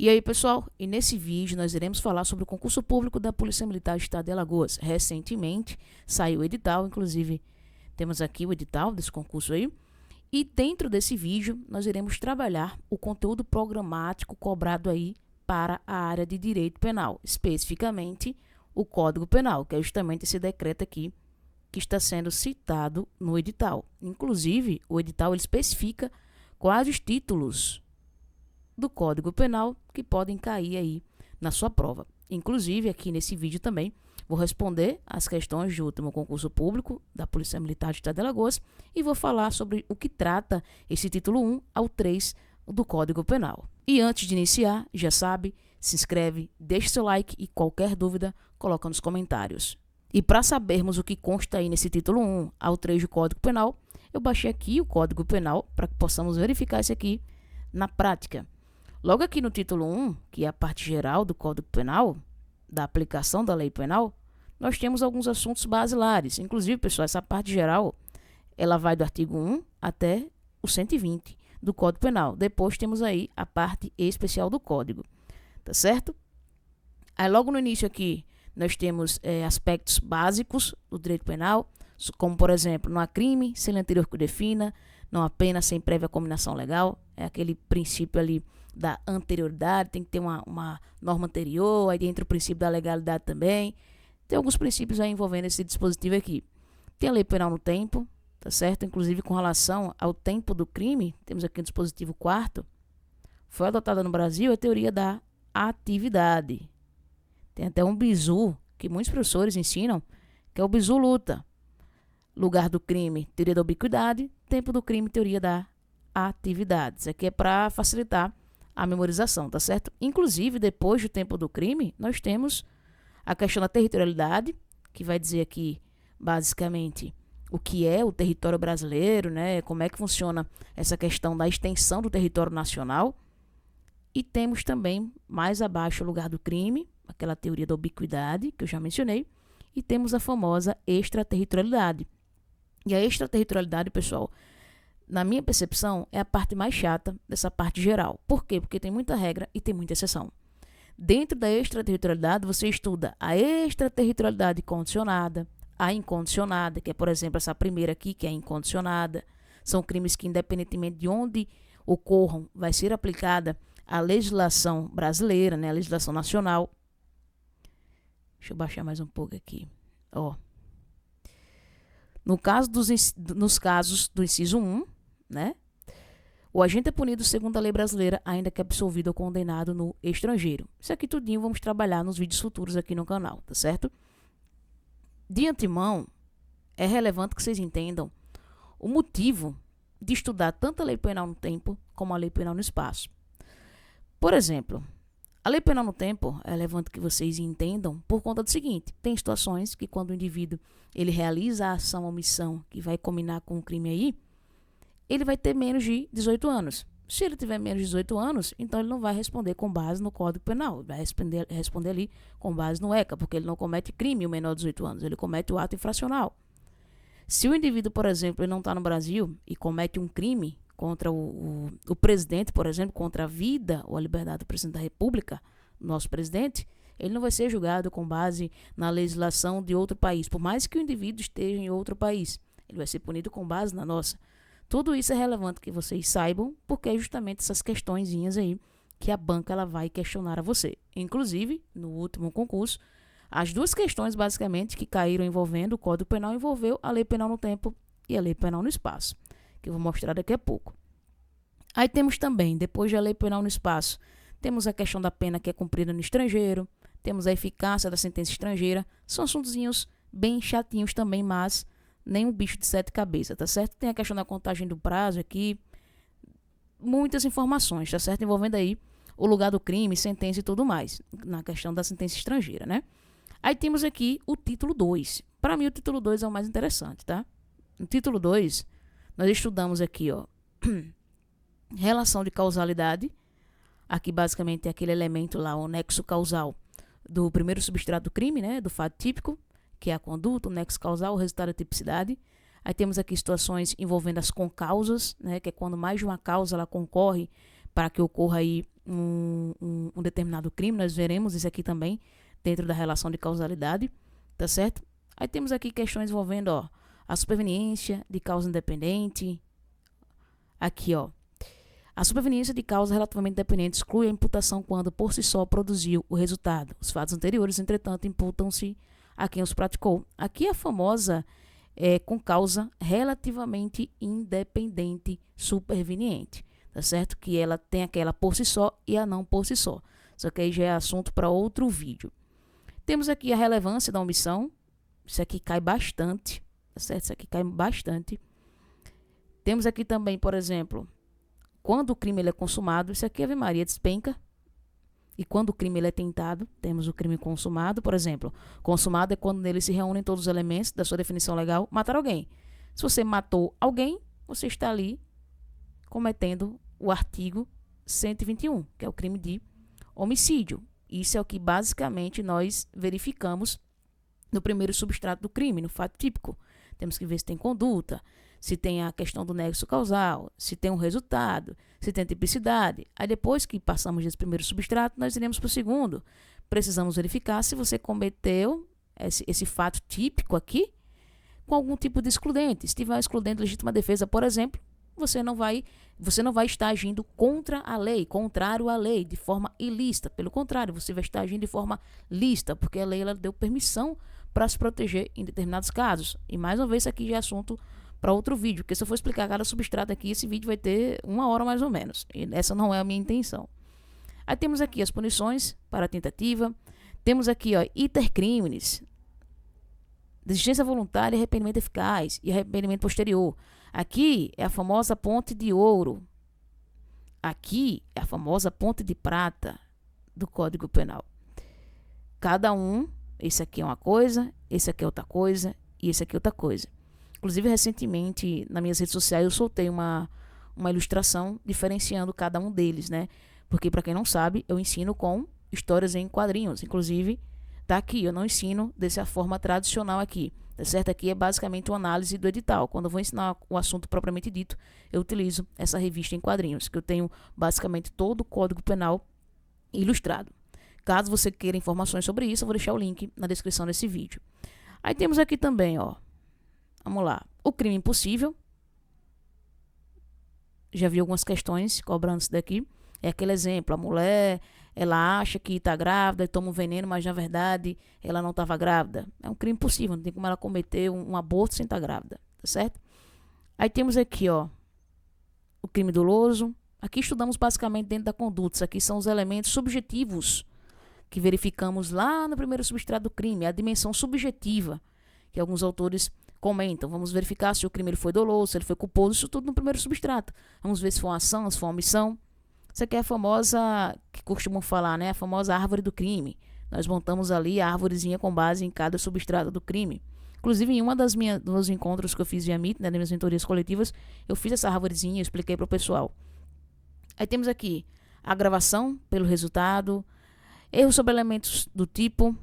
E aí, pessoal, e nesse vídeo nós iremos falar sobre o concurso público da Polícia Militar do Estado de Alagoas. Recentemente saiu o edital, inclusive temos aqui o edital desse concurso aí. E dentro desse vídeo nós iremos trabalhar o conteúdo programático cobrado aí para a área de direito penal, especificamente o Código Penal, que é justamente esse decreto aqui que está sendo citado no edital. Inclusive, o edital ele especifica quais os títulos do Código Penal que podem cair aí na sua prova. Inclusive, aqui nesse vídeo também vou responder as questões do último concurso público da Polícia Militar do Estado de Alagoas e vou falar sobre o que trata esse título 1 ao 3 do Código Penal. E antes de iniciar, já sabe, se inscreve, deixa seu like e qualquer dúvida, coloca nos comentários. E para sabermos o que consta aí nesse título 1 ao 3 do Código Penal, eu baixei aqui o Código Penal para que possamos verificar isso aqui na prática. Logo aqui no título 1, que é a parte geral do Código Penal, da aplicação da lei penal, nós temos alguns assuntos basilares. Inclusive, pessoal, essa parte geral, ela vai do artigo 1 até o 120 do Código Penal. Depois temos aí a parte especial do Código, tá certo? Aí logo no início aqui, nós temos aspectos básicos do direito penal, como por exemplo, não há crime sem lei anterior que o defina, não há pena sem prévia cominação legal, é aquele princípio ali da anterioridade, tem que ter uma norma anterior, aí dentro o princípio da legalidade também. Tem alguns princípios aí envolvendo esse dispositivo aqui. Tem a lei penal no tempo, tá certo? Inclusive com relação ao tempo do crime, temos aqui o dispositivo 4º, foi adotada no Brasil a teoria da atividade. Tem até um bizu que muitos professores ensinam, que é o bizu luta. Lugar do crime, teoria da ubiquidade, tempo do crime, teoria da atividade. Isso aqui é para facilitar a memorização, tá certo? Inclusive, depois do tempo do crime, nós temos a questão da territorialidade, que vai dizer aqui, basicamente, o que é o território brasileiro, né? Como é que funciona essa questão da extensão do território nacional. E temos também, mais abaixo, o lugar do crime, aquela teoria da ubiquidade, que eu já mencionei, e temos a famosa extraterritorialidade. E a extraterritorialidade, pessoal, na minha percepção, é a parte mais chata dessa parte geral. Por quê? Porque tem muita regra e tem muita exceção. Dentro da extraterritorialidade, você estuda a extraterritorialidade condicionada, a incondicionada, que é, por exemplo, essa primeira aqui, que é a incondicionada. São crimes que, independentemente de onde ocorram, vai ser aplicada a legislação brasileira, né, a legislação nacional. Deixa eu baixar mais um pouco aqui. Ó. Nos casos do inciso 1, né? O agente é punido segundo a lei brasileira, ainda que absolvido ou condenado no estrangeiro. Isso aqui tudinho vamos trabalhar nos vídeos futuros aqui no canal, tá certo? De antemão, é relevante que vocês entendam o motivo de estudar tanto a lei penal no tempo como a lei penal no espaço. Por exemplo, a lei penal no tempo é relevante que vocês entendam por conta do seguinte: tem situações que quando o indivíduo ele realiza a ação ou omissão que vai combinar com o crime aí, ele vai ter menos de 18 anos. Se ele tiver menos de 18 anos, então ele não vai responder com base no Código Penal, ele vai responder ali com base no ECA, porque ele não comete crime o menor de 18 anos, ele comete o ato infracional. Se o indivíduo, por exemplo, ele não está no Brasil e comete um crime contra o presidente, por exemplo, contra a vida ou a liberdade do presidente da República, nosso presidente, ele não vai ser julgado com base na legislação de outro país, por mais que o indivíduo esteja em outro país, ele vai ser punido com base na nossa. Tudo isso é relevante que vocês saibam, porque é justamente essas questõezinhas aí que a banca ela vai questionar a você. Inclusive, no último concurso, as duas questões basicamente que caíram envolvendo o Código Penal envolveu a lei penal no tempo e a lei penal no espaço, que eu vou mostrar daqui a pouco. Aí temos também, depois da lei penal no espaço, temos a questão da pena que é cumprida no estrangeiro, temos a eficácia da sentença estrangeira, são assuntozinhos bem chatinhos também, mas nem um bicho de 7 cabeças, tá certo? Tem a questão da contagem do prazo aqui, muitas informações, tá certo? Envolvendo aí o lugar do crime, sentença e tudo mais, na questão da sentença estrangeira, né? Aí temos aqui o título 2. Para mim, o título 2 é o mais interessante, tá? No título 2, nós estudamos aqui, ó, relação de causalidade. Aqui, basicamente, é aquele elemento lá, o nexo causal do primeiro substrato do crime, né? Do fato típico, que é a conduta, o nexo causal, o resultado da tipicidade. Aí temos aqui situações envolvendo as concausas, né? Que é quando mais de uma causa ela concorre para que ocorra aí um determinado crime. Nós veremos isso aqui também dentro da relação de causalidade, tá certo? Aí temos aqui questões envolvendo, ó, a superveniência de causa independente. Aqui, ó. A superveniência de causa relativamente dependente exclui a imputação quando por si só produziu o resultado. Os fatos anteriores, entretanto, imputam-se a quem os praticou. Aqui a famosa com causa relativamente independente superveniente, tá certo? Que ela tem aquela por si só e a não por si só. Só que aí já é assunto para outro vídeo. Temos aqui a relevância da omissão. Isso aqui cai bastante, tá certo? Isso aqui cai bastante. Temos aqui também, por exemplo, quando o crime ele é consumado. Isso aqui, Ave Maria, despenca. E quando o crime ele é tentado, temos o crime consumado. Por exemplo, consumado é quando nele se reúnem todos os elementos da sua definição legal, matar alguém. Se você matou alguém, você está ali cometendo o artigo 121, que é o crime de homicídio. Isso é o que basicamente nós verificamos no primeiro substrato do crime, no fato típico. Temos que ver se tem conduta, se tem a questão do nexo causal, se tem um resultado, se tem tipicidade. Aí depois que passamos desse primeiro substrato, nós iremos para o segundo. Precisamos verificar se você cometeu esse fato típico aqui com algum tipo de excludente. Se tiver um excludente legítima defesa, por exemplo, você não vai estar agindo contra a lei, contrário à lei, de forma ilícita. Pelo contrário, você vai estar agindo de forma lícita, porque a lei ela deu permissão para se proteger em determinados casos. E mais uma vez, isso aqui já é assunto para outro vídeo, porque se eu for explicar cada substrato aqui, esse vídeo vai ter 1 hora mais ou menos. E essa não é a minha intenção. Aí temos aqui as punições para a tentativa. Temos aqui, ó, iter criminis, desistência voluntária, arrependimento eficaz e arrependimento posterior. Aqui é a famosa ponte de ouro. Aqui é a famosa ponte de prata do Código Penal. Cada um, esse aqui é uma coisa, esse aqui é outra coisa e esse aqui é outra coisa. Inclusive, recentemente, nas minhas redes sociais, eu soltei uma ilustração diferenciando cada um deles, né? Porque, para quem não sabe, eu ensino com histórias em quadrinhos. Inclusive, tá aqui, eu não ensino dessa forma tradicional aqui. Tá certo? Aqui é basicamente uma análise do edital. Quando eu vou ensinar o assunto propriamente dito, eu utilizo essa revista em quadrinhos, que eu tenho basicamente todo o Código Penal ilustrado. Caso você queira informações sobre isso, eu vou deixar o link na descrição desse vídeo. Aí temos aqui também, ó. Vamos lá. O crime impossível. Já vi algumas questões cobrando isso daqui. É aquele exemplo. A mulher, ela acha que está grávida e toma um veneno, mas na verdade ela não estava grávida. É um crime impossível. Não tem como ela cometer um aborto sem estar grávida. Tá certo? Aí temos aqui, ó, o crime doloso. Aqui estudamos basicamente dentro da conduta. Isso aqui são os elementos subjetivos que verificamos lá no primeiro substrato do crime. A dimensão subjetiva, que alguns autores comentam. Vamos verificar se o crime ele foi doloso, se ele foi culposo, isso tudo no primeiro substrato. Vamos ver se foi uma ação, se foi uma omissão. Isso aqui é a famosa, que costumam falar, né? A famosa árvore do crime. Nós montamos ali a árvorezinha com base em cada substrato do crime. Inclusive, em dos encontros que eu fiz via Meet, né, das minhas mentorias coletivas, eu fiz essa árvorezinha e expliquei para o pessoal. Aí temos aqui a agravação pelo resultado, erros sobre elementos do tipo,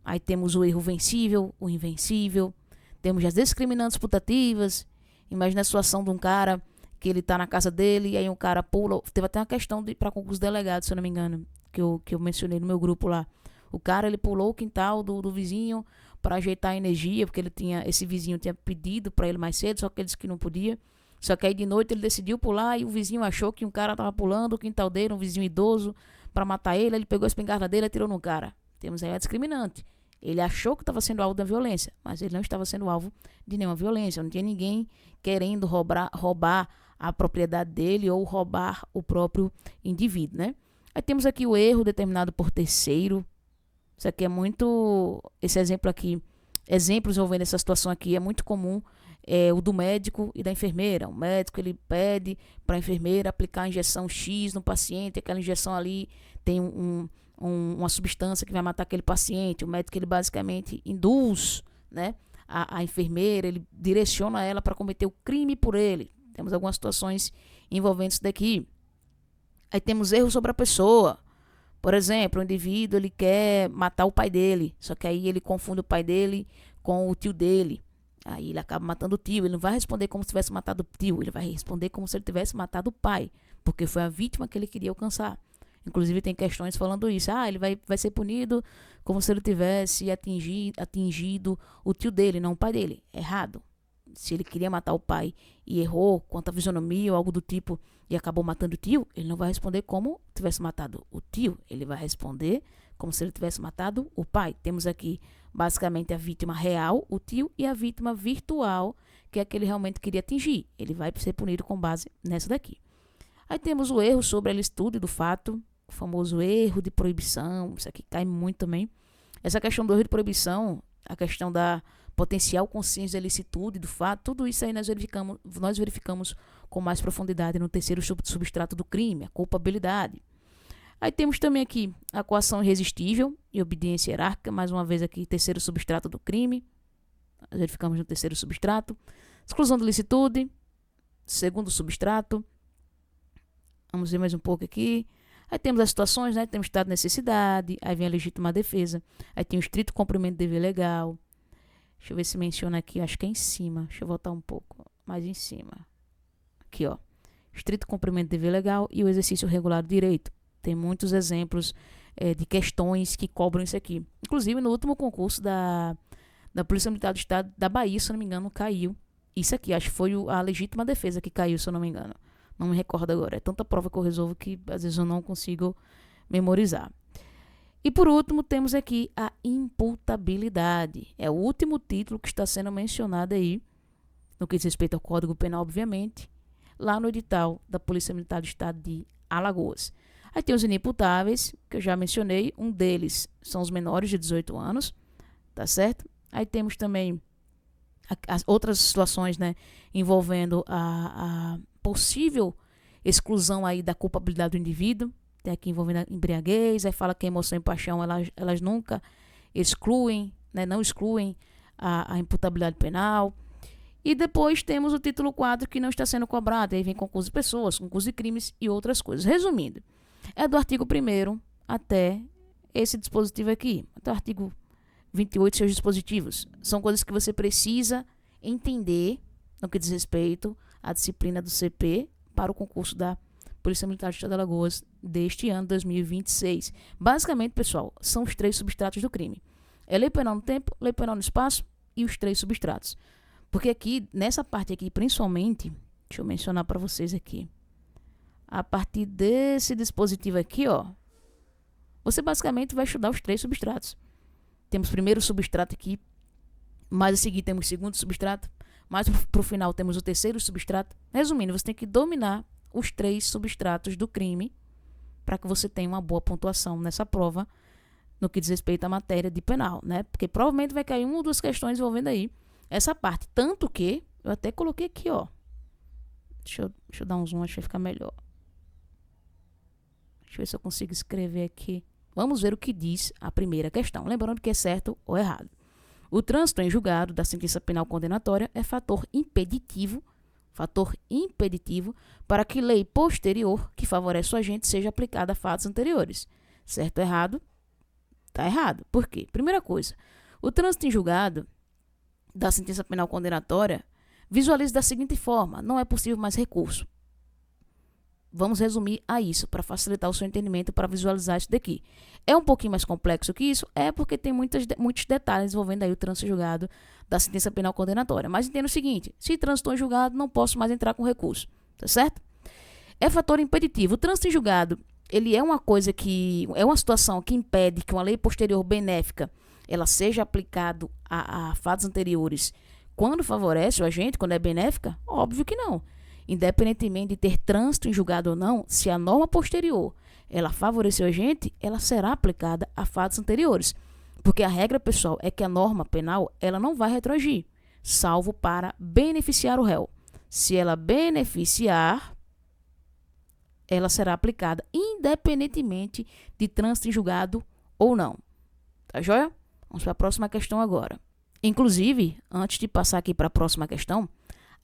aí temos o erro vencível, o invencível, temos as discriminantes putativas. Imagina a situação de um cara que ele tá na casa dele e aí um cara pula. Teve até uma questão para concurso delegado, se eu não me engano, que eu mencionei no meu grupo lá. O cara ele pulou o quintal do vizinho para ajeitar a energia, porque esse vizinho tinha pedido para ele mais cedo, só que ele disse que não podia. Só que aí de noite ele decidiu pular e o vizinho achou que um cara tava pulando o quintal dele, um vizinho idoso, para matar ele. Ele pegou a espingarda dele e atirou no cara. Temos aí a discriminante. Ele achou que estava sendo alvo da violência, mas ele não estava sendo alvo de nenhuma violência. Não tinha ninguém querendo roubar a propriedade dele ou roubar o próprio indivíduo, né? Aí temos aqui o erro determinado por terceiro. Isso aqui é muito... Esse exemplo aqui, exemplos envolvendo essa situação aqui é muito comum. É o do médico e da enfermeira. O médico ele pede para a enfermeira aplicar a injeção X no paciente. Aquela injeção ali tem uma substância que vai matar aquele paciente. O médico ele basicamente induz, né, a enfermeira, ele direciona ela para cometer o crime por ele. Temos algumas situações envolvendo isso daqui. Aí temos erros sobre a pessoa. Por exemplo, o indivíduo ele quer matar o pai dele, só que aí ele confunde o pai dele com o tio dele. Aí ele acaba matando o tio. Ele não vai responder como se tivesse matado o tio, ele vai responder como se ele tivesse matado o pai, porque foi a vítima que ele queria alcançar. Inclusive tem questões falando isso. Ele vai ser punido como se ele tivesse atingido o tio dele, não o pai dele. Errado. Se ele queria matar o pai e errou quanto à fisionomia ou algo do tipo e acabou matando o tio, ele não vai responder como tivesse matado o tio. Ele vai responder como se ele tivesse matado o pai. Temos aqui basicamente a vítima real, o tio, e a vítima virtual, que é a que ele realmente queria atingir. Ele vai ser punido com base nessa daqui. Aí temos o erro sobre a ilicitude do fato, o famoso erro de proibição. Isso aqui cai muito também. Essa questão do erro de proibição, a questão da potencial consciência da ilicitude do fato, tudo isso aí nós verificamos com mais profundidade no terceiro substrato do crime, a culpabilidade. Aí temos também aqui a coação irresistível e obediência hierárquica, mais uma vez aqui, terceiro substrato do crime, nós verificamos no terceiro substrato. Exclusão de ilicitude, segundo substrato. Vamos ver mais um pouco aqui. Aí temos as situações, né? Temos estado de necessidade, aí vem a legítima defesa, aí tem o estrito cumprimento do dever legal. Deixa eu ver se menciona aqui, acho que é em cima. Deixa eu voltar um pouco mais em cima. Aqui, ó. Estrito cumprimento do dever legal e o exercício regular do direito. Tem muitos exemplos de questões que cobram isso aqui. Inclusive, no último concurso da Polícia Militar do Estado da Bahia, se eu não me engano, caiu. Isso aqui, acho que foi a legítima defesa que caiu, se eu não me engano. Não me recordo agora. É tanta prova que eu resolvo que às vezes eu não consigo memorizar. E por último, temos aqui a imputabilidade. É o último título que está sendo mencionado aí, no que diz respeito ao Código Penal, obviamente, lá no edital da Polícia Militar do Estado de Alagoas. Aí tem os inimputáveis, que eu já mencionei. Um deles são os menores de 18 anos, tá certo? Aí temos também as outras situações, né, envolvendo a possível exclusão aí da culpabilidade do indivíduo. Tem aqui envolvendo a embriaguez, aí fala que a emoção e paixão, elas nunca excluem, né, não excluem a imputabilidade penal. E depois temos o título 4 que não está sendo cobrado, aí vem concurso de pessoas, concurso de crimes e outras coisas. Resumindo, é do artigo 1º até esse dispositivo aqui, até o artigo 28, seus dispositivos. São coisas que você precisa entender no que diz respeito à disciplina do CP para o concurso da Polícia Militar do Estado de Alagoas deste ano 2026. Basicamente, pessoal, são os 3 substratos do crime. É lei penal no tempo, lei penal no espaço e os 3 substratos. Porque aqui, nessa parte aqui, principalmente, deixa eu mencionar para vocês aqui, a partir desse dispositivo aqui, ó, você basicamente vai estudar os 3 substratos. Temos o primeiro substrato aqui, mais a seguir temos o segundo substrato, mais para o final temos o terceiro substrato. Resumindo, você tem que dominar os 3 substratos do crime para que você tenha uma boa pontuação nessa prova no que diz respeito à matéria de penal, né? Porque provavelmente vai cair uma ou duas questões envolvendo aí essa parte. Tanto que eu até coloquei aqui, ó. Deixa eu dar um zoom, acho que vai ficar melhor. Deixa eu ver se eu consigo escrever aqui. Vamos ver o que diz a primeira questão. Lembrando que é certo ou errado. O trânsito em julgado da sentença penal condenatória é fator impeditivo para que lei posterior que favorece o agente seja aplicada a fatos anteriores. Certo ou errado? Tá errado. Por quê? Primeira coisa, o trânsito em julgado da sentença penal condenatória visualiza da seguinte forma: não é possível mais recurso. Vamos resumir a isso, para facilitar o seu entendimento, para visualizar isso daqui. É um pouquinho mais complexo que isso? É, porque tem muitos detalhes envolvendo aí o trânsito julgado da sentença penal condenatória. Mas entenda o seguinte: se trânsito em julgado, não posso mais entrar com recurso. Tá certo? É fator impeditivo. O trânsito em julgado, ele é uma coisa que... é uma situação que impede que uma lei posterior benéfica ela seja aplicada a fatos anteriores quando favorece o agente, quando é benéfica? Óbvio que não. Independentemente de ter trânsito em julgado ou não, se a norma posterior ela favoreceu o agente, ela será aplicada a fatos anteriores. Porque a regra, pessoal, é que a norma penal ela não vai retroagir, salvo para beneficiar o réu. Se ela beneficiar, ela será aplicada independentemente de trânsito em julgado ou não. Tá joia? Vamos para a próxima questão agora. Inclusive, antes de passar aqui para a próxima questão,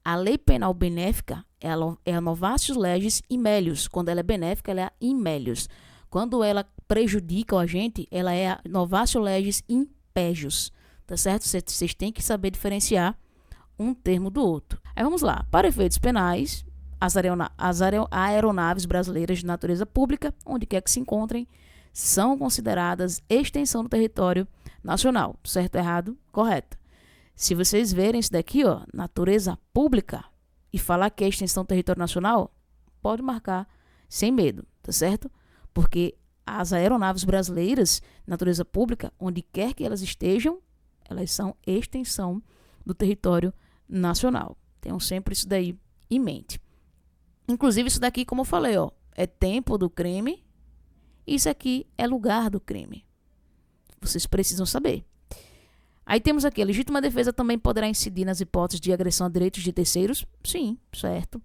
a lei penal benéfica é a novatio legis in melius. Quando ela é benéfica, ela é in melius. Quando ela prejudica o agente, ela é a novatio legis in pejus. Tá certo? Vocês têm que saber diferenciar um termo do outro. Aí vamos lá. Para efeitos penais, aeronaves brasileiras de natureza pública, onde quer que se encontrem, são consideradas extensão do território nacional. Certo, errado, correto. Se vocês verem isso daqui, ó, natureza pública, e falar que é extensão do território nacional, pode marcar sem medo, tá certo? Porque as aeronaves brasileiras de natureza pública, onde quer que elas estejam, elas são extensão do território nacional. Tenham sempre isso daí em mente. Inclusive, isso daqui, como eu falei, ó, é tempo do crime. Isso aqui é lugar do crime. Vocês precisam saber. Aí temos aqui, a legítima defesa também poderá incidir nas hipóteses de agressão a direitos de terceiros? Sim, certo.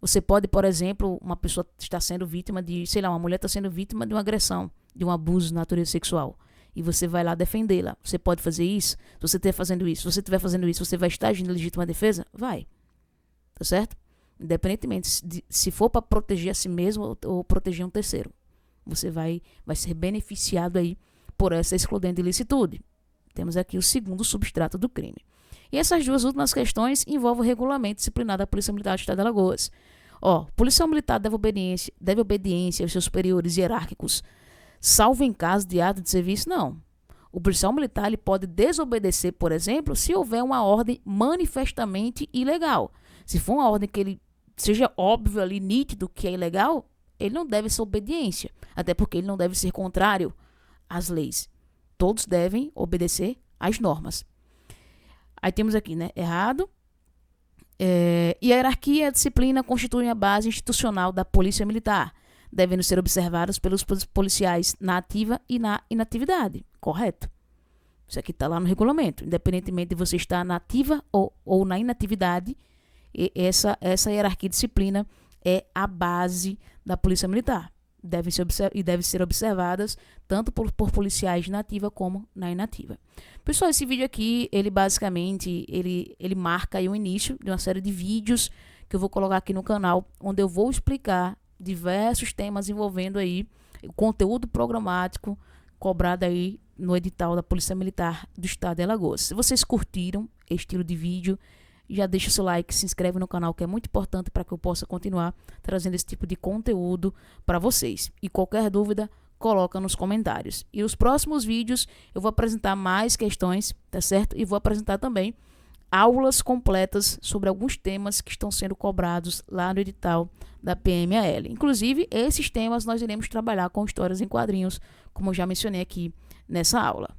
Você pode, por exemplo, uma pessoa está sendo vítima de, sei lá, uma mulher está sendo vítima de uma agressão, de um abuso de natureza sexual. E você vai lá defendê-la. Você pode fazer isso? Se você estiver fazendo isso, você vai estar agindo em legítima defesa? Vai. Tá certo? Independentemente se for para proteger a si mesmo ou proteger um terceiro. Você vai ser beneficiado aí por essa excludente de ilicitude. Temos aqui o segundo substrato do crime. E essas duas últimas questões envolvem o regulamento disciplinar da Polícia Militar do Estado de Alagoas. Policial militar deve obediência aos seus superiores hierárquicos, salvo em caso de ato de serviço? Não. O policial militar ele pode desobedecer, por exemplo, se houver uma ordem manifestamente ilegal. Se for uma ordem que ele seja óbvio ali, nítido que é ilegal, ele não deve ser obediência, até porque ele não deve ser contrário às leis. Todos devem obedecer às normas. Aí temos aqui, né? Errado. E a hierarquia e a disciplina constituem a base institucional da Polícia Militar, devendo ser observadas pelos policiais na ativa e na inatividade. Correto. Isso aqui está lá no regulamento. Independentemente de você estar na ativa ou na inatividade, essa hierarquia e disciplina é a base da Polícia Militar. Devem ser observadas tanto por policiais na ativa como na inativa. Pessoal, esse vídeo aqui, ele basicamente, ele marca aí o início de uma série de vídeos que eu vou colocar aqui no canal, onde eu vou explicar diversos temas envolvendo aí o conteúdo programático cobrado aí no edital da Polícia Militar do Estado de Alagoas. Se vocês curtiram esse estilo de vídeo, já deixa o seu like, se inscreve no canal, que é muito importante para que eu possa continuar trazendo esse tipo de conteúdo para vocês. E qualquer dúvida, coloca nos comentários. E nos próximos vídeos eu vou apresentar mais questões, tá certo? E vou apresentar também aulas completas sobre alguns temas que estão sendo cobrados lá no edital da PMAL. Inclusive, esses temas nós iremos trabalhar com histórias em quadrinhos, como eu já mencionei aqui nessa aula.